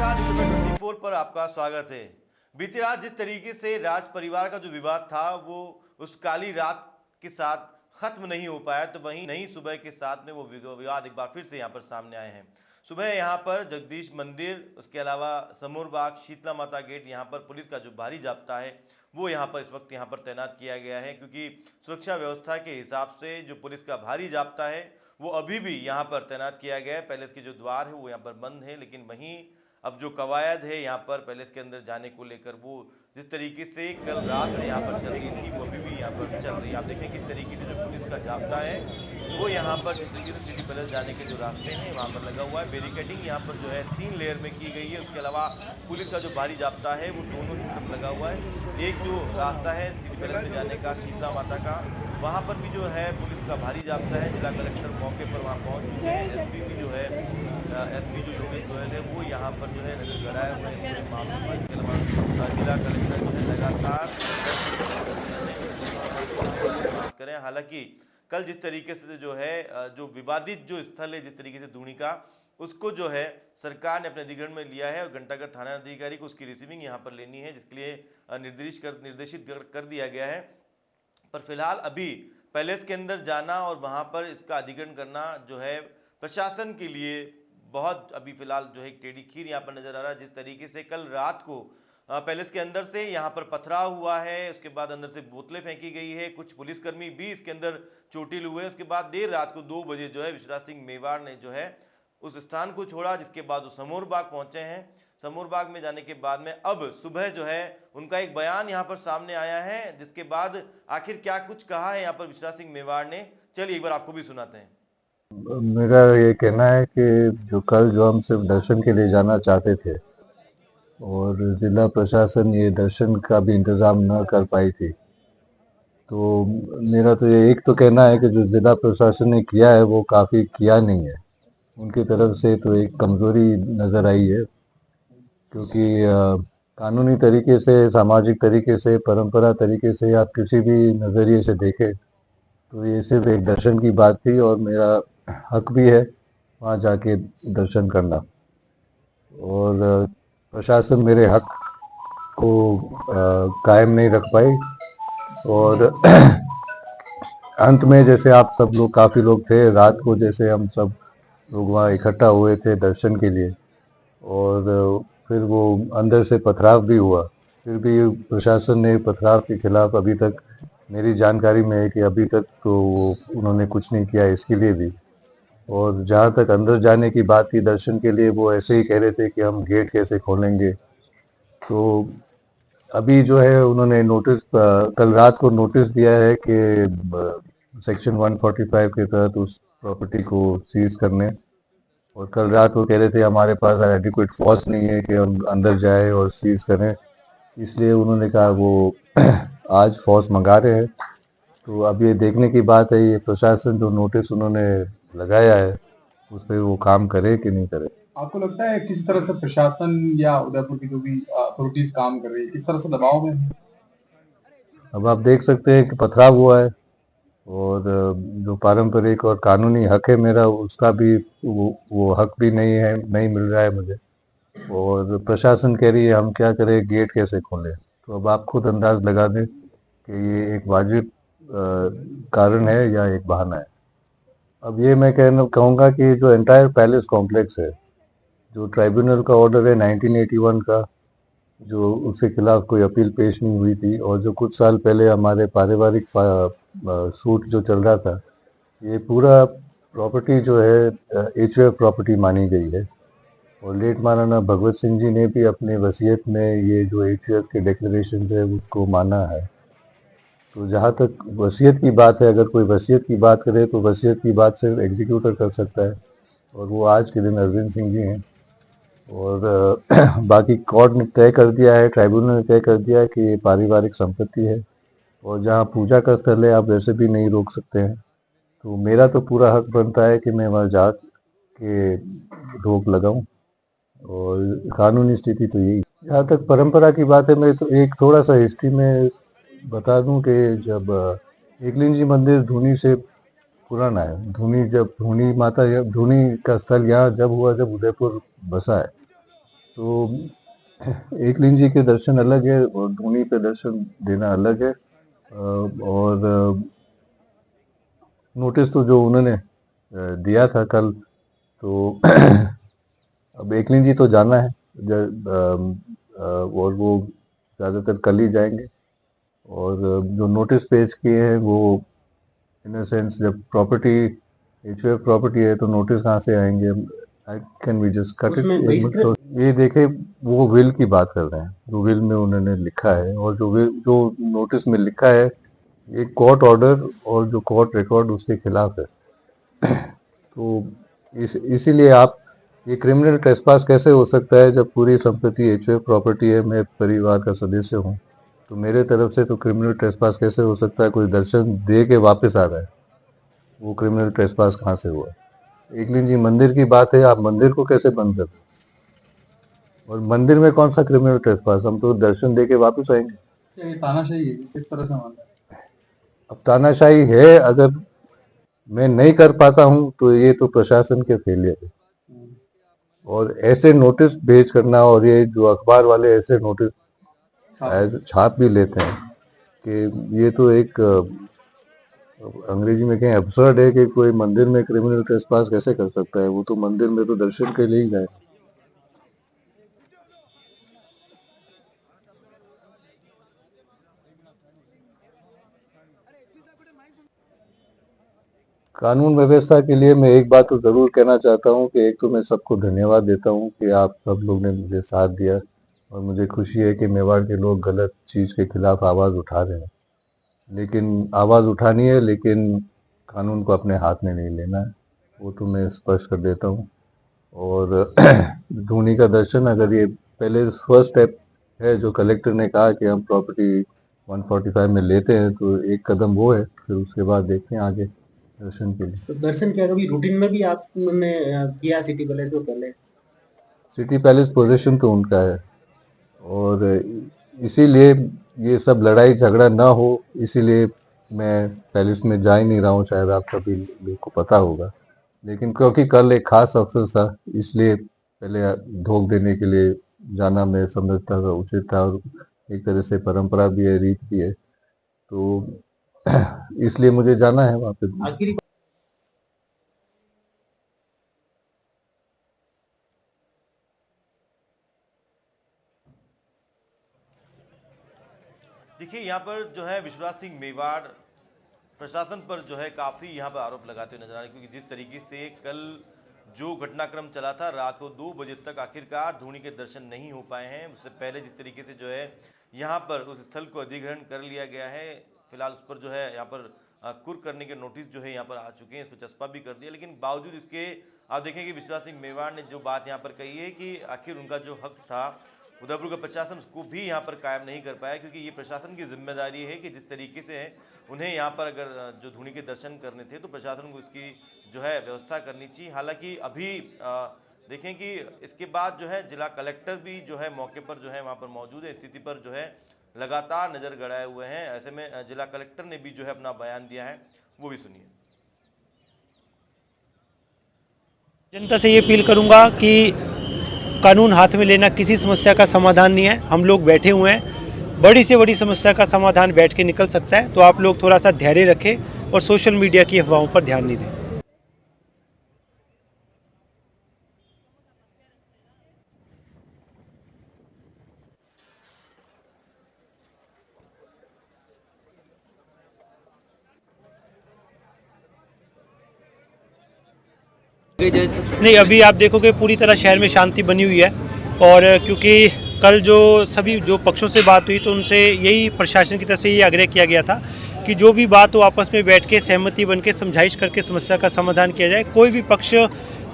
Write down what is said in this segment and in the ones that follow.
नमस्कार, न्यूज़ 24 पर आपका स्वागत है। बीती रात जिस तरीके से राज परिवार का जो विवाद था वो उस काली रात के साथ खत्म नहीं हो पाया, तो वहीं नई सुबह के साथ में वो विवाद एक बार फिर से यहाँ पर सामने आए हैं। सुबह यहाँ पर जगदीश मंदिर, उसके अलावा समूर बाग, शीतला माता गेट, यहाँ पर पुलिस का जो भारी जाब्ता है वो यहाँ पर इस वक्त यहाँ पर तैनात किया गया है, क्योंकि सुरक्षा व्यवस्था के हिसाब से जो पुलिस का भारी जाब्ता है वो अभी भी यहाँ पर तैनात किया गया है। पैलेस के जो द्वार है वो यहाँ पर बंद है, लेकिन वहीं अब जो कवायद है यहाँ पर पैलेस के अंदर जाने को लेकर वो जिस तरीके से कल रात से यहाँ पर चल रही थी वो अभी भी यहाँ पर चल रही है। आप देखें किस तरीके से जो पुलिस का जाब्ता है वो यहाँ पर जिस तरीके से सिटी पैलेस जाने के जो रास्ते हैं वहाँ पर लगा हुआ है। बैरिकेडिंग यहाँ पर जो है 3 लेयर में की गई है। उसके अलावा पुलिस का जो भारी जाब्ता है वो दोनों ही तरफ लगा हुआ है। एक जो रास्ता है सिटी पैलेस में जाने का शीतला माता का, वहाँ पर भी जो है पुलिस का भारी जाब्ता है। जिला कलेक्टर मौके पर वहाँ पहुँच चुके हैं। एसपी भी जो है एसपी जो योगेश गोयल है वो यहाँ पर जो है नजर गड़ाए हुए हैं पूरे मामले में। इसके अलावा जिला कलेक्टर जो है लगातार बात करें। हालांकि कल जिस तरीके से जो है जो विवादित जो स्थल है जिस तरीके से दूनिका, उसको जो है सरकार ने अपने अधिग्रहण में लिया है और घंटाघर थाना अधिकारी को उसकी रिसीविंग यहाँ पर लेनी है, जिसके लिए निर्देशित कर दिया गया है। पर फिलहाल अभी पैलेस के अंदर जाना और वहाँ पर इसका अधिग्रहण करना जो है प्रशासन के लिए बहुत अभी फिलहाल जो है एक टेढ़ी खीर यहाँ पर नजर आ रहा है। जिस तरीके से कल रात को पैलेस के अंदर से यहाँ पर पथराव हुआ है, उसके बाद अंदर से बोतलें फेंकी गई है, कुछ पुलिसकर्मी भी इसके अंदर चोटिल हुए। उसके बाद देर रात को 2 बजे जो है विश्वराज सिंह मेवाड़ ने जो है उस स्थान को छोड़ा, जिसके बाद वो समूर बाग पहुंचे हैं। समूर बाग में जाने के बाद में अब सुबह जो है उनका एक बयान यहाँ पर सामने आया है, जिसके बाद आखिर क्या कुछ कहा है यहाँ पर विश्वराज सिंह मेवाड़ ने, चलिए एक बार आपको भी सुनाते हैं। मेरा ये कहना है कि जो कल जो हम सिर्फ दर्शन के लिए जाना चाहते थे और जिला प्रशासन ये दर्शन का भी इंतज़ाम न कर पाई थी, तो मेरा तो ये एक तो कहना है कि जो जिला प्रशासन ने किया है वो काफ़ी किया नहीं है। उनकी तरफ से तो एक कमज़ोरी नज़र आई है, क्योंकि कानूनी तरीके से, सामाजिक तरीके से, परंपरा तरीके से आप किसी भी नज़रिए से देखें तो ये सिर्फ एक दर्शन की बात थी और मेरा हक भी है वहाँ जाके दर्शन करना। और प्रशासन मेरे हक को कायम नहीं रख पाई और अंत में जैसे आप सब लोग, काफ़ी लोग थे रात को, जैसे हम सब लोग वहाँ इकट्ठा हुए थे दर्शन के लिए और फिर वो अंदर से पथराव भी हुआ, फिर भी प्रशासन ने पथराव के खिलाफ अभी तक, मेरी जानकारी में है कि अभी तक तो उन्होंने कुछ नहीं किया इसके लिए भी। और जहाँ तक अंदर जाने की बात थी दर्शन के लिए, वो ऐसे ही कह रहे थे कि हम गेट कैसे खोलेंगे। तो अभी जो है उन्होंने नोटिस, कल रात को नोटिस दिया है कि सेक्शन 145 के तहत उस प्रॉपर्टी को सीज करने, और कल रात वो कह रहे थे हमारे पास एडिक्वेट फोर्स नहीं है कि हम अंदर जाए और सीज करें, इसलिए उन्होंने कहा वो आज फोर्स मंगा रहे हैं। तो अब ये देखने की बात है ये प्रशासन जो नोटिस उन्होंने लगाया है उस पर वो काम करे कि नहीं करे। आपको लगता है किस तरह से प्रशासन या उदयपुर की जो भी अथॉरिटीज काम कर रही है, किस तरह से दबाव में है? अब आप देख सकते हैं कि पथराव हुआ है और जो पारंपरिक और कानूनी हक है मेरा, उसका भी वो हक भी नहीं है, नहीं मिल रहा है मुझे। और प्रशासन कह रही है हम क्या करें, गेट कैसे खोलें। तो अब आप खुद अंदाज लगा दें कि ये एक वाजिब कारण है या एक बहाना है। अब ये मैं कहूँगा कि जो एंटायर पैलेस कॉम्प्लेक्स है, जो ट्राइब्यूनल का ऑर्डर है 1981 का, जो उसके खिलाफ कोई अपील पेश नहीं हुई थी, और जो कुछ साल पहले हमारे पारिवारिक सूट जो चल रहा था, ये पूरा प्रॉपर्टी जो है HUF प्रॉपर्टी मानी गई है। और लेट महाराणा भगवत सिंह जी ने भी अपने वसीयत में ये जो HUF के डिक्लेरेशन है उसको माना है। तो जहाँ तक वसीयत की बात है, अगर कोई वसीयत की बात करे तो वसीयत की बात सिर्फ एग्जीक्यूटर कर सकता है, और वो आज के दिन अरविंद सिंह जी हैं। और बाकी कोर्ट ने तय कर दिया है, ट्राइब्यूनल ने तय कर दिया है कि ये पारिवारिक संपत्ति है और जहाँ पूजा का स्थल है आप वैसे भी नहीं रोक सकते हैं। तो मेरा तो पूरा हक बनता है कि मैं वहाँ जा के रोक लगाऊं, और कानूनी स्थिति तो यही। जहाँ तक परंपरा की बात है, मैं तो एक थोड़ा सा हिस्ट्री में बता दूं कि जब एकलिंग जी मंदिर धूनी से पुराना है, धूनी माता, धूनी का स्थल यहाँ जब हुआ जब उदयपुर बसा है, तो एकलिंग जी के दर्शन अलग है और धूनी पे दर्शन देना अलग है। और नोटिस तो जो उन्होंने दिया था कल, तो अब एकलिंग जी तो जाना है और वो ज़्यादातर कल ही जाएंगे। और जो नोटिस पेश किए हैं वो इन अ सेंस, जब प्रॉपर्टी एचयूएफ प्रॉपर्टी है तो नोटिस कहाँ से आएंगे? I can we just cut it? तो ये देखे, वो विल की बात कर रहे हैं, जो विल में उन्होंने लिखा है, और जो नोटिस में लिखा है ये कोर्ट ऑर्डर और जो कोर्ट रिकॉर्ड उसके खिलाफ है। तो इसीलिए आप, ये क्रिमिनल ट्रेसपास कैसे हो सकता है जब पूरी संपत्ति एचयूएफ प्रॉपर्टी है, मैं परिवार का सदस्य हूँ, तो मेरे तरफ से तो क्रिमिनल ट्रेसपास कैसे हो सकता है? कोई दर्शन दे के वापस आ रहा है, वो क्रिमिनल ट्रेसपास कहाँ से हुआ? एकलिंग जी मंदिर की बात है, आप मंदिर को कैसे बंद कर? और मंदिर में कौन सा क्रिमिनल ट्रेसपास? हम तो दर्शन दे के वापस आएंगे। ये तानाशाही है, किस तरह से मानते हैं? अब तानाशाही है, अगर मैं नहीं कर पाता हूं तो ये तो प्रशासन के फेलियर है। और ऐसे नोटिस भेज करना, और ये जो अखबार वाले ऐसे नोटिस छाप भी लेते हैं कि ये तो एक अंग्रेजी में कहें अब्सर्ड है कि कोई मंदिर में क्रिमिनल ट्रेसपास कैसे कर सकता है? वो तो मंदिर में तो दर्शन के लिए ही गए। कानून व्यवस्था के लिए मैं एक बात तो जरूर कहना चाहता हूं कि एक तो मैं सबको धन्यवाद देता हूं कि आप सब लोग ने मुझे साथ दिया, और मुझे खुशी है कि मेवाड़ के लोग गलत चीज़ के खिलाफ आवाज़ उठा रहे हैं। लेकिन आवाज़ उठानी है, लेकिन कानून को अपने हाथ में नहीं लेना है, वो तो मैं स्पष्ट कर देता हूँ। और धूनी का दर्शन, अगर ये पहले फर्स्ट स्टेप है जो कलेक्टर ने कहा कि हम प्रॉपर्टी 145 में लेते हैं, तो एक कदम वो है, फिर उसके बाद देखते हैं आगे दर्शन के लिए। तो दर्शन क्या कभी रूटीन में भी आपने किया सिटी पैलेस में पहले? सिटी पैलेस पोजीशन तो उनका है, और इसीलिए ये सब लड़ाई झगड़ा ना हो, इसीलिए मैं पैलेस में जा ही नहीं रहा हूँ, शायद आप सभी लोग को पता होगा। लेकिन क्योंकि कल एक खास अवसर था, इसलिए पहले धोख देने के लिए जाना मैं समझता था उचित था, और एक तरह से परंपरा भी है, रीत भी है, तो इसलिए मुझे जाना है वहाँ पे। आखिरी देखिए, यहाँ पर जो है विश्वास सिंह मेवाड़ प्रशासन पर जो है काफ़ी यहाँ पर आरोप लगाते हुए नजर आ रहे हैं, क्योंकि जिस तरीके से कल जो घटनाक्रम चला था, रात को 2 बजे तक आखिरकार धूनी के दर्शन नहीं हो पाए हैं। उससे पहले जिस तरीके से जो है यहाँ पर उस स्थल को अधिग्रहण कर लिया गया है, फिलहाल उस पर जो है यहाँ पर कुर्क करने के नोटिस जो है यहाँ पर आ चुके हैं, इसको चस्पा भी कर दिया। लेकिन बावजूद इसके आप देखें कि विश्वास सिंह मेवाड़ ने जो बात यहाँ पर कही है कि आखिर उनका जो हक था, उदयपुर का प्रशासन उसको भी यहाँ पर कायम नहीं कर पाया, क्योंकि ये प्रशासन की जिम्मेदारी है कि जिस तरीके से उन्हें यहाँ पर अगर जो धूनी के दर्शन करने थे तो प्रशासन को इसकी जो है व्यवस्था करनी चाहिए। हालांकि अभी देखें कि इसके बाद जो है जिला कलेक्टर भी जो है मौके पर जो है वहाँ पर मौजूद है, स्थिति पर जो है लगातार नज़र गड़ाए हुए हैं। ऐसे में जिला कलेक्टर ने भी जो है अपना बयान दिया है, वो भी सुनिए। जनता से ये अपील करूंगा कि कानून हाथ में लेना किसी समस्या का समाधान नहीं है। हम लोग बैठे हुए हैं, बड़ी से बड़ी समस्या का समाधान बैठ के निकल सकता है, तो आप लोग थोड़ा सा धैर्य रखें और सोशल मीडिया की अफवाहों पर ध्यान नहीं दें। नहीं, अभी आप देखोगे पूरी तरह शहर में शांति बनी हुई है, और क्योंकि कल जो सभी जो पक्षों से बात हुई तो उनसे यही प्रशासन की तरफ से ये आग्रह किया गया था कि जो भी बात हो आपस में बैठ के सहमति बन के समझाइश करके समस्या का समाधान किया जाए। कोई भी पक्ष,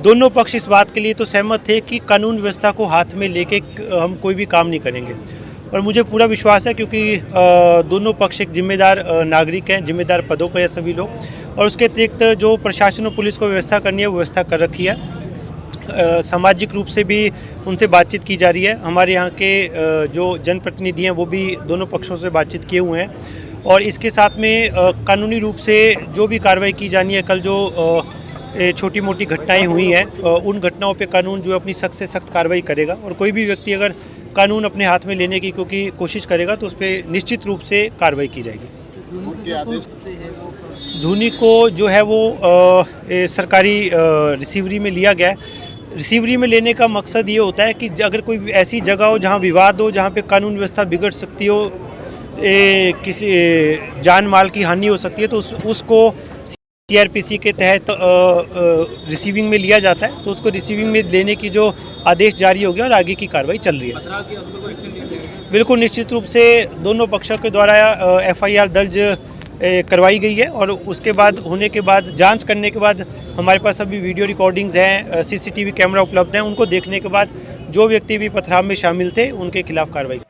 दोनों पक्ष इस बात के लिए तो सहमत थे कि कानून व्यवस्था को हाथ में लेके हम कोई भी काम नहीं करेंगे, और मुझे पूरा विश्वास है क्योंकि दोनों पक्ष एक जिम्मेदार नागरिक हैं, जिम्मेदार पदों पर है सभी लोग, और उसके अतिरिक्त जो प्रशासन और पुलिस को व्यवस्था करनी है वो व्यवस्था कर रखी है। सामाजिक रूप से भी उनसे बातचीत की जा रही है। हमारे यहाँ के जो जनप्रतिनिधि हैं वो भी दोनों पक्षों से बातचीत किए हुए हैं, और इसके साथ में कानूनी रूप से जो भी कार्रवाई की जानी है, कल जो छोटी मोटी घटनाएं हुई हैं, उन घटनाओं पे कानून जो है अपनी सख्त से सख्त कार्रवाई करेगा। और कोई भी व्यक्ति अगर कानून अपने हाथ में लेने की क्योंकि कोशिश करेगा तो उस पर निश्चित रूप से कार्रवाई की जाएगी। धोनी को जो है वो सरकारी रिसीवरी में लिया गया है। रिसीवरी में लेने का मकसद ये होता है कि अगर कोई ऐसी जगह हो जहाँ विवाद हो, जहाँ पे कानून व्यवस्था बिगड़ सकती हो, किसी जान माल की हानि हो सकती है, तो उसको सीआरपीसी के तहत रिसीविंग में लिया जाता है। तो उसको रिसीविंग में लेने की जो आदेश जारी हो गया और आगे की कार्रवाई चल रही है। बिल्कुल निश्चित रूप से दोनों पक्षों के द्वारा एफआईआर दर्ज करवाई गई है और उसके बाद होने के बाद जांच करने के बाद हमारे पास अभी वीडियो रिकॉर्डिंग्स हैं, सीसीटीवी कैमरा उपलब्ध हैं। उनको देखने के बाद जो व्यक्ति भी पथराव में शामिल थे उनके खिलाफ कार्रवाई।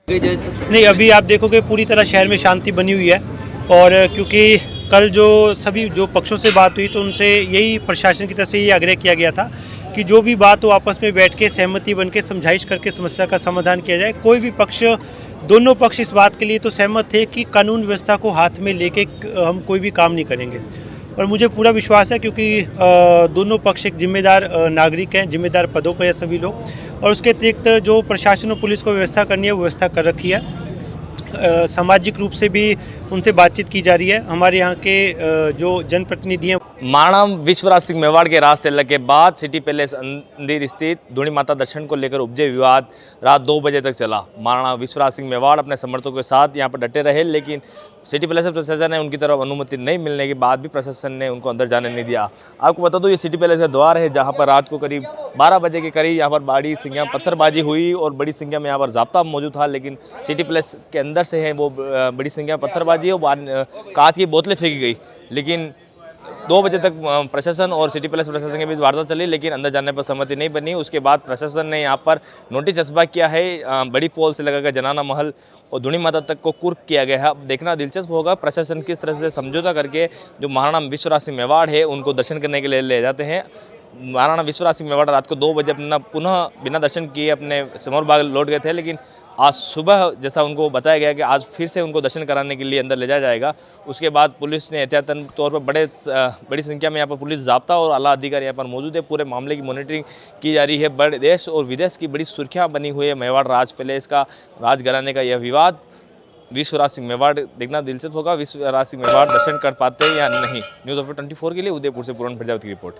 नहीं, अभी आप देखोगे पूरी तरह शहर में शांति बनी हुई है। और क्योंकि कल जो पक्षों से बात हुई तो उनसे यही प्रशासन की तरफ से ये आग्रह किया गया था कि जो भी बात हो आपस में बैठ के सहमति बन के समझाइश करके समस्या का समाधान किया जाए। कोई भी पक्ष, दोनों पक्ष इस बात के लिए तो सहमत थे कि कानून व्यवस्था को हाथ में लेके हम कोई भी काम नहीं करेंगे। और मुझे पूरा विश्वास है क्योंकि दोनों पक्ष एक जिम्मेदार नागरिक हैं, जिम्मेदार पदों पर है सभी लोग। और उसके अतिरिक्त जो प्रशासन और पुलिस को व्यवस्था करनी है वो व्यवस्था कर रखी है। सामाजिक रूप से भी उनसे बातचीत की जा रही है। हमारे यहाँ के जो जनप्रतिनिधि हैं, महाराणा विश्वराज सिंह मेवाड़ के राज तेलक के बाद सिटी पैलेस मंदिर स्थित धूनी माता दर्शन को लेकर उपजे विवाद रात 2 बजे तक चला। महाराणा विश्वराज सिंह मेवाड़ अपने समर्थकों के साथ यहां पर डटे रहे, लेकिन सिटी पैलेस प्रशासन ने उनकी तरफ अनुमति नहीं मिलने के बाद भी प्रशासन ने उनको अंदर जाने नहीं दिया। आपको बता दो, ये सिटी पैलेस का द्वार है जहाँ पर रात को करीब 12 बजे के करीब यहाँ पर बड़ी संख्या में पत्थरबाजी हुई और बड़ी संख्या में यहाँ पर जाब्ता मौजूद था। लेकिन सिटी पैलेस के अंदर से है वो बड़ी संख्या में पत्थरबाजी और कांच की बोतलें फेंकी गई। लेकिन 2 बजे तक प्रशासन और सिटी पैलेस प्रशासन के बीच वार्ता चली, लेकिन अंदर जाने पर सहमति नहीं बनी। उसके बाद प्रशासन ने यहाँ पर नोटिस चस्पा किया है, बड़ी पोल से लगाकर जनाना महल और धूनी माता तक को कुर्क किया गया है। अब देखना दिलचस्प होगा प्रशासन किस तरह से समझौता करके जो महाराणा विश्वराज सिंह मेवाड़ है उनको दर्शन करने के लिए ले जाते हैं। महाराणा विश्वराज सिंह मेवाड़ रात को 2 बजे अपना पुनः बिना दर्शन किए अपने सिमोर बाग लौट गए थे, लेकिन आज सुबह जैसा उनको बताया गया कि आज फिर से उनको दर्शन कराने के लिए अंदर ले जाया जाएगा। उसके बाद पुलिस ने एहतियातन तौर पर बड़ी संख्या में यहाँ पर पुलिस जाब्ता और आला अधिकारी यहाँ पर मौजूद है। पूरे मामले की मॉनिटरिंग की जा रही है। बड़े देश और विदेश की बड़ी सुर्खियाँ बनी हुई है मेवाड़ राज पैलेस का राज घराने का यह विवाद। विश्वराज सिंह मेवाड़ देखना दिलचस्प होगा, विश्वराज सिंह मेवाड़ दर्शन कर पाते हैं या नहीं। न्यूज़ ऑफ 24 के लिए उदयपुर से पूर्ण प्रजापति की रिपोर्ट।